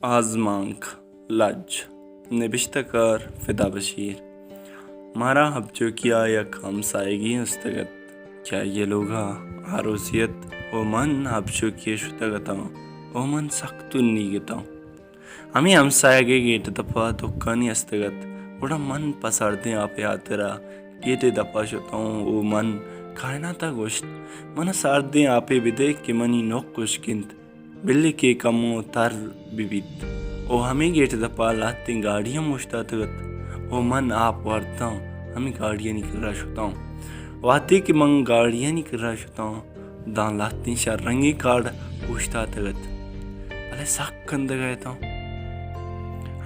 آزمانک لج نبشتہ کار فدا بشیر مارا ہبچو کیا یک ہمسائگی استگت کیا یہ لوگا آروسیت او من ہبچو کیا شتگتا او من سختن نیگتا ہمیں ہمسائگے گیٹ دپا دکانی استگت وڑا من پساردیں آپ آترا گیٹ دپا شتاؤں او من کائناتا گوشت من ساردیں آپ بدے کہ منی نوک گوشکنت بلی کے کمو تر بیت او ہمیں گیٹ دپا لاتیں گاڑیاں مشتاتگت او من آپ وارتا ہمیں گاڑیاں نکل رہا شتاؤں واتے کہ من گاڑیاں نکل رہا شتاؤں دان لاتیں شاہ رنگی کارڈ پوشتاتگت بلے ساک کند گئے تا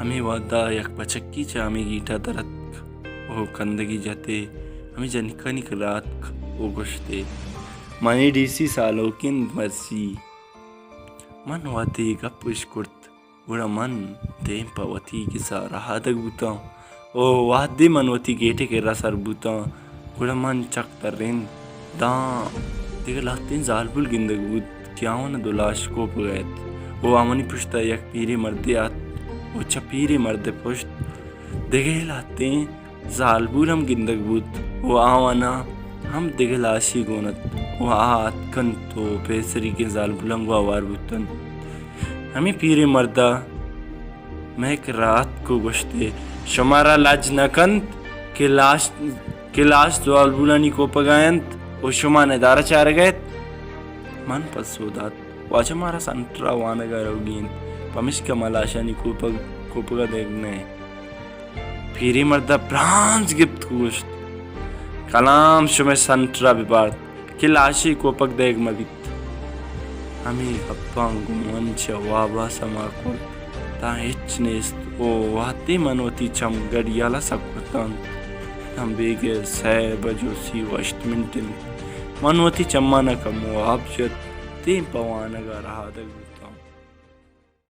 ہمیں وعدہ یک بچکی چا ہمیں گیٹا درت او کندگی جاتے ہمیں جنکا نکل رات او گوشتے منی ڈیسی سالو کن مرسی من واتے گپش کرت گوڑا من دیم پا واتی کسا رہا دگ بوتا او وادے من واتی گیٹے کے رسر بوتا گوڑا من چک تر رین دان دیگر لاتین زال بل گندگ بود کیاونا دولاش کوپ گئیت او آمنی پشتا یک پیرے مردے آت او چا پیرے مردے پشت دیگر لاتین زال بولم گندگ بود او آوانا ہم دیگر لاشی گونت او آت کن تو پیسری کے زال بلنگو آوار بوتن ہمیں پیرے مردہ میک رات کو گوشتے شمارا لاج نکنت کہ لاش زال بولانی کو پگائنت او شما ندارا چار گئت من پس سودات واجہ مارا سنٹرا وانگا روگین پمشکا ملاشانی کو پگا دیکھنے پیرے مردہ برانز گفت گوشت کلام شما سنٹرا ببارد کہ لاشی کو پگ دیکھ مبیت ہمیں گپاں گمان چا وابا سما کر تا ہچ نیست او واتے منوتی چم گڑیالا سکتان ہم بیگے 6 بجو 38 منٹن منوتی چمانا کم واب شد تیم پوانگا رہا دگ